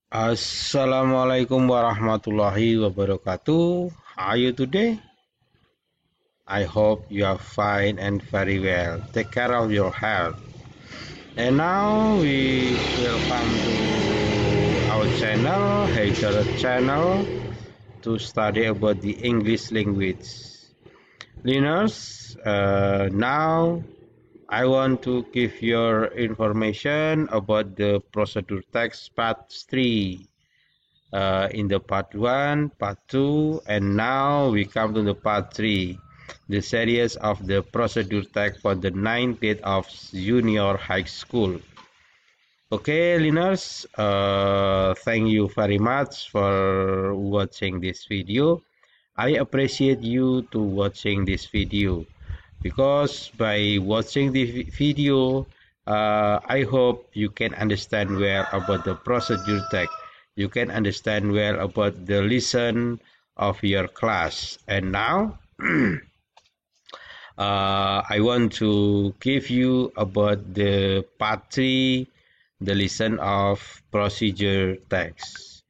Assalamualaikum warahmatullahi wabarakatuh. How are you today? I hope you are fine and very well. Take care of your health. And now we will come to our channel, Hater Channel, to study about the English language. Learners, now I want to give your information about the procedure text part 3. In the part 1, part 2, and now we come to the part 3, the series of the procedure text for the 9th grade of junior high school. Okay, listeners, thank you very much for watching this video. I appreciate you to watching this video because by watching this video, I hope you can understand well about the procedure text. You can understand well about the lesson of your class. And now, I want to give you about the part 3, the lesson of procedure text.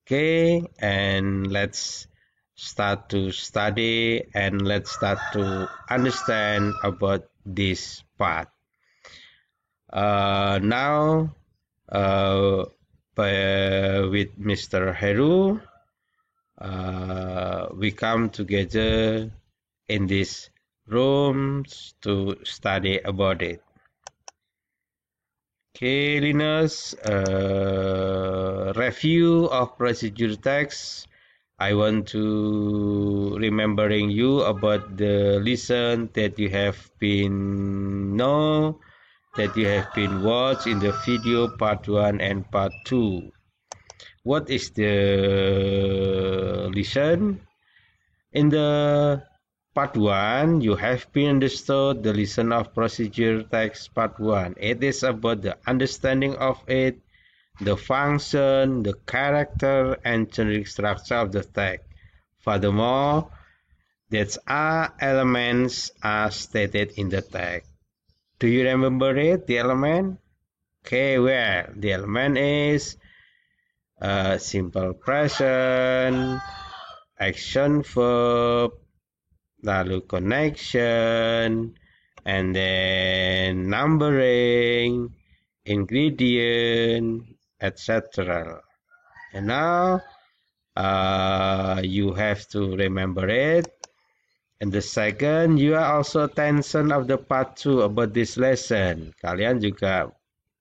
Okay, and let's start to study and let's start to understand about this part. Now, with Mr. Heru, we come together in this rooms to study about it. Okay, Linus, review of procedure text. I want to remembering you about the lesson that you have been know, that you have been watched in the video part 1 and part 2. What is the lesson? In the part 1, you have been understood the lesson of procedure text part 1. It is about the understanding of it, the function, the character, and generic structure of the text. Furthermore, that are elements are stated in the text. Do you remember it, the element? Okay, well, the element is simple present, action verb, lalu connection, and then numbering, ingredient, etc. And now you have to remember it. And the second, you are also attention of the part 2 about this lesson. Kalian juga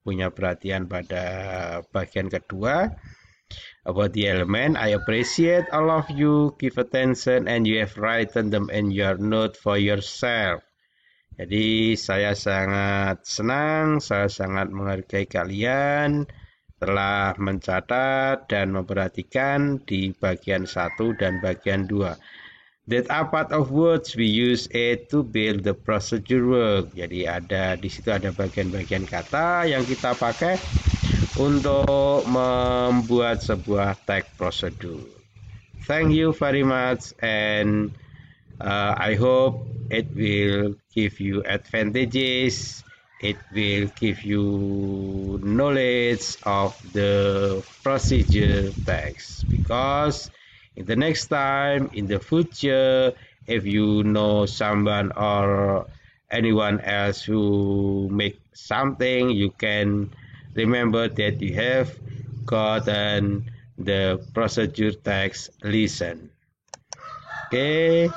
punya perhatian pada bagian kedua about the element. I appreciate all of you give attention and you have written them in your note for yourself. Jadi saya sangat senang, saya sangat menghargai kalian telah mencatat dan memperhatikan di bagian 1 dan bagian 2. That are part of words we use it to build the procedure work. Jadi di situ ada bagian-bagian kata yang kita pakai untuk membuat sebuah text procedure. Thank you very much and I hope it will give you advantages. It will give you knowledge of the procedure text because in the next time, in the future, if you know someone or anyone else who make something, you can remember that you have gotten the procedure text lesson. Okay,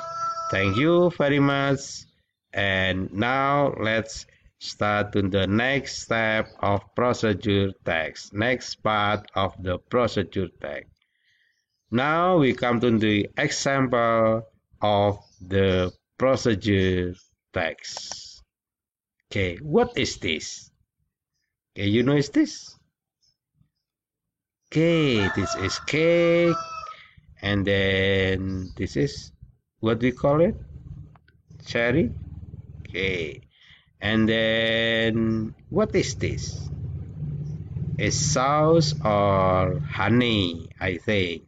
thank you very much. And now let's start to the next step of procedure text, next part of the procedure text. Now we come to the example of the procedure text. Okay, what is this? Okay, you know is this? Okay, this is cake, and then this is what we call it? Cherry. Okay, and then what is this? Is sauce or honey, I think.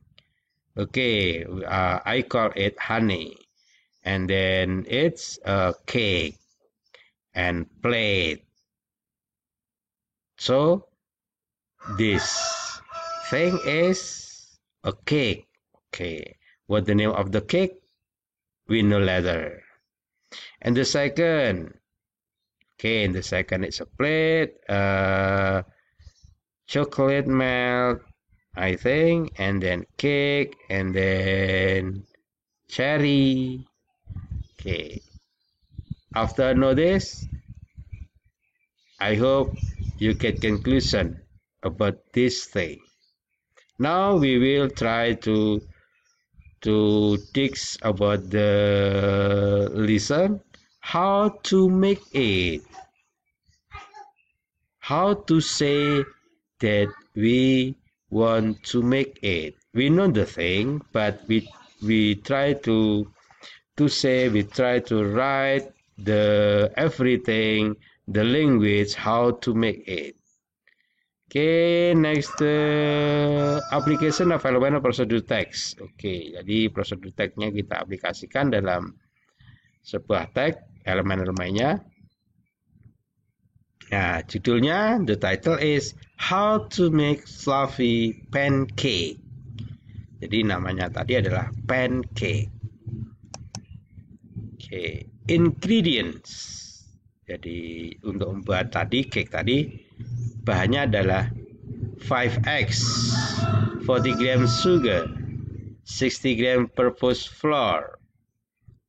Okay, I call it honey. And then it's a cake and plate. So this thing is a cake. Okay, what the name of the cake? We know later. And the second, okay, and the second is a plate, chocolate melt, I think, and then cake, and then cherry. Okay, after know this, I hope you get conclusion about this thing. Now we will try to dig about the lesson, how to make it, how to say that we want to make it. We know the thing, but we try to say, we try to write the everything, the language, how to make it. Okay, next application of element prosedur text. Oke, jadi prosedur text-nya kita aplikasikan dalam sebuah teks, elemen-elemennya. Nah, judulnya, the title is How to Make Fluffy Pancake. Jadi namanya tadi adalah pancake. Oke, ingredients. Jadi untuk membuat tadi cake tadi, bahannya adalah 5 eggs, 40 gram sugar, 60 gram purpose flour,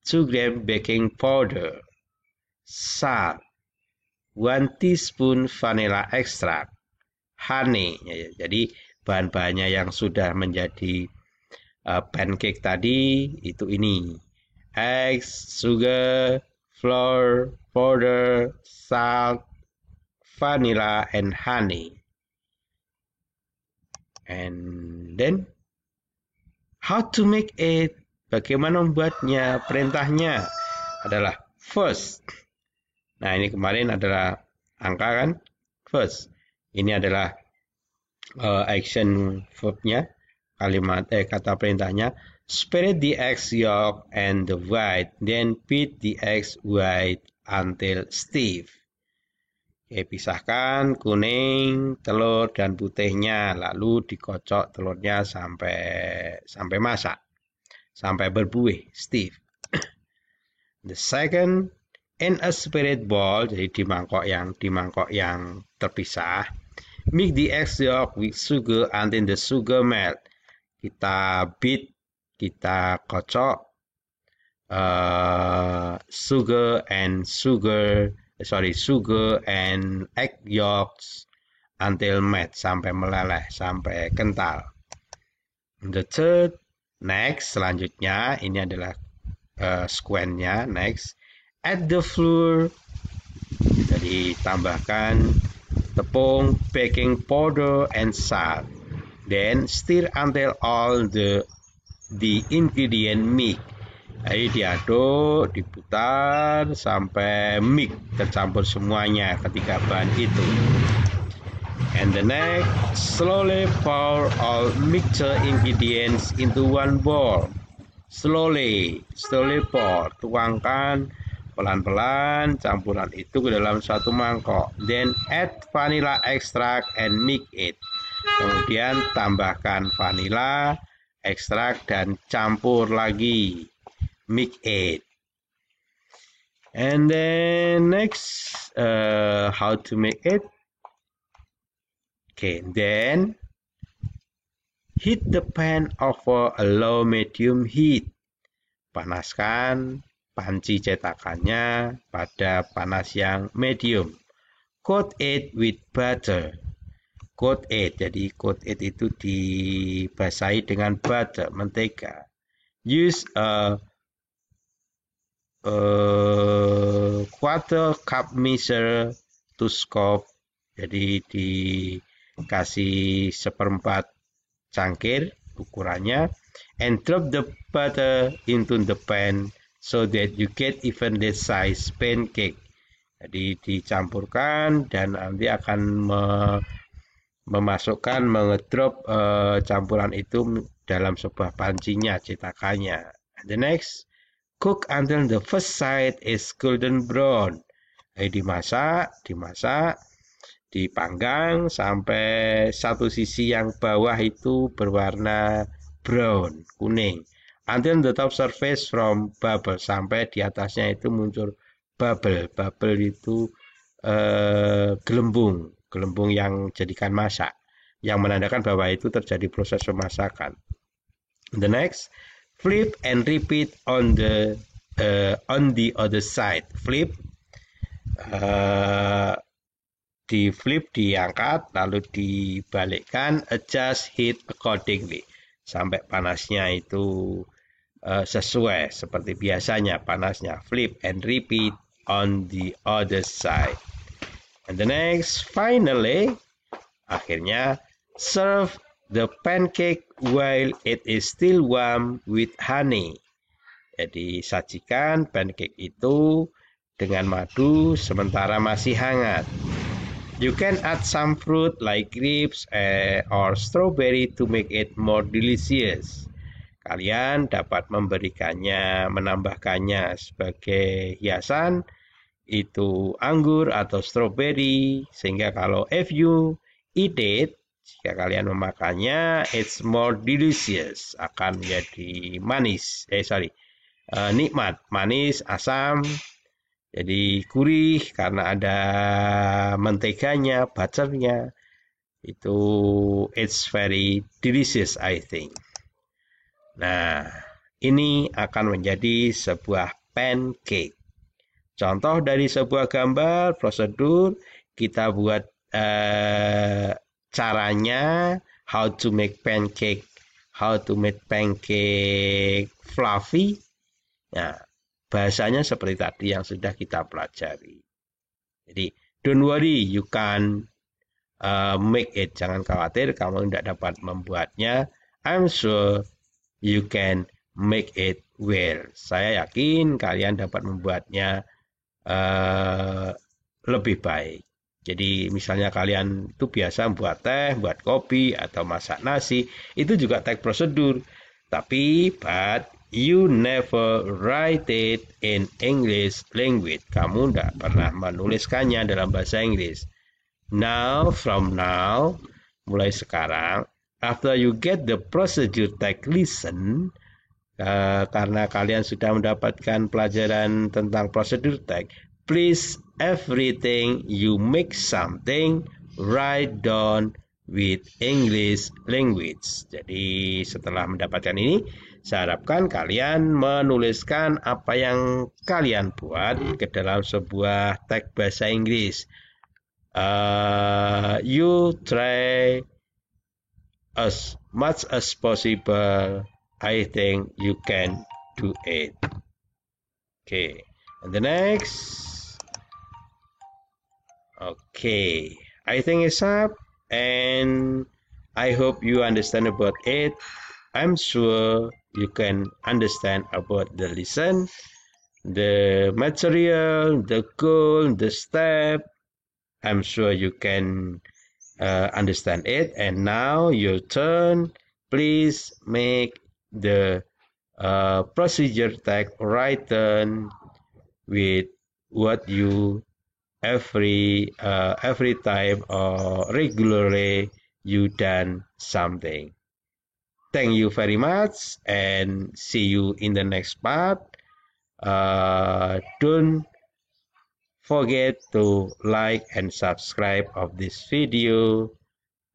2 gram baking powder, salt, 1 teaspoon vanilla extract, honey. Jadi bahan-bahannya yang sudah menjadi pancake tadi itu ini: eggs, sugar, flour, powder, salt, vanilla, and honey. And then how to make it, bagaimana membuatnya. Perintahnya adalah first. Nah, ini kemarin adalah angka kan, first. Ini adalah action verbnya, kata perintahnya. Spread the eggs yolk and the white, then beat the eggs white until stiff. Oke, pisahkan kuning, telur, dan putihnya, lalu dikocok telurnya sampai masak, sampai berbuih, stiff. The second, in a separate bowl, jadi di mangkok yang terpisah. Mix the eggs yolk with sugar until the sugar melt. Kita beat, kita kocok sugar and egg yolks until melt, sampai meleleh, sampai kental. The third, next, selanjutnya, ini adalah sequence-nya, next, add the flour, jadi tambahkan tepung, baking powder, and salt. Then stir until all the ingredient mix. Jadi diaduk, diputar sampai mix, tercampur semuanya ketiga bahan itu. And the next, slowly pour all mixture ingredients into one bowl. Slowly pour, tuangkan pelan-pelan campuran itu ke dalam satu mangkok. Then add vanilla extract and mix it. Kemudian tambahkan vanilla extract dan campur lagi. Mix it. And then next, how to make it. Okay, then heat the pan over a low medium heat. Panaskan panci cetakannya pada panas yang medium. Coat it with butter. Coat it, jadi coat it itu dibasahi dengan butter, mentega. Use a quarter cup measure to scoop, jadi dikasih 1/4 cangkir ukurannya. And drop the butter into the pan so that you get evenly sized pancake. Jadi dicampurkan dan nanti akan mengedrop campuran itu dalam sebuah pancinya, cetakannya. And the next, cook until the first side is golden brown. Jadi dimasak dipanggang sampai satu sisi yang bawah itu berwarna brown, kuning. Until the top surface from bubble, sampai di atasnya itu muncul bubble. Bubble itu gelembung yang jadikan masak, yang menandakan bahwa itu terjadi proses pemasakan. The next, flip and repeat on the other side. Flip, di flip, diangkat, lalu dibalikkan, adjust heat accordingly, sampai panasnya itu sesuai seperti biasanya panasnya. Flip and repeat on the other side. And the next, finally, akhirnya, serve the pancake while it is still warm with honey. Jadi sajikan pancake itu dengan madu sementara masih hangat. You can add some fruit like grapes or strawberry to make it more delicious. Kalian dapat menambahkannya sebagai hiasan, itu anggur atau strawberry, sehingga kalau if you eat it, jika kalian memakannya, it's more delicious, akan menjadi manis, nikmat, manis, asam, jadi gurih karena ada menteganya, butternya, itu it's very delicious, I think. Nah, ini akan menjadi sebuah pancake. Contoh dari sebuah gambar, prosedur, kita buat caranya, how to make pancake fluffy. Nah, bahasanya seperti tadi yang sudah kita pelajari. Jadi, don't worry, you can make it. Jangan khawatir, kamu tidak dapat membuatnya. I'm sure you can make it well. Saya yakin kalian dapat membuatnya lebih baik. Jadi misalnya kalian itu biasa buat teh, buat kopi, atau masak nasi, itu juga tag prosedur. Tapi, but you never write it in English language. Kamu tidak pernah menuliskannya dalam bahasa Inggris. From now, mulai sekarang, after you get the procedure tag lesson, karena kalian sudah mendapatkan pelajaran tentang prosedur tag, please everything you make something, write down with English language. Jadi setelah mendapatkan ini, saya harapkan kalian menuliskan apa yang kalian buat ke dalam sebuah tag bahasa Inggris. You try as much as possible. I think you can do it. Okay, and the next. Okay, I think it's up, and I hope you understand about it. I'm sure you can understand about the lesson, the material, the goal, the step. I'm sure you can understand it. And now your turn. Please make the procedure tag written with what you every time or regularly you done something. Thank you very much, and see you in the next part. Don't forget to like and subscribe of this video.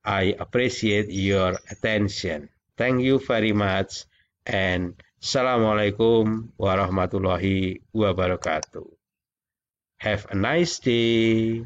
I appreciate your attention. Thank you very much, and Assalamualaikum warahmatullahi wabarakatuh. Have a nice day.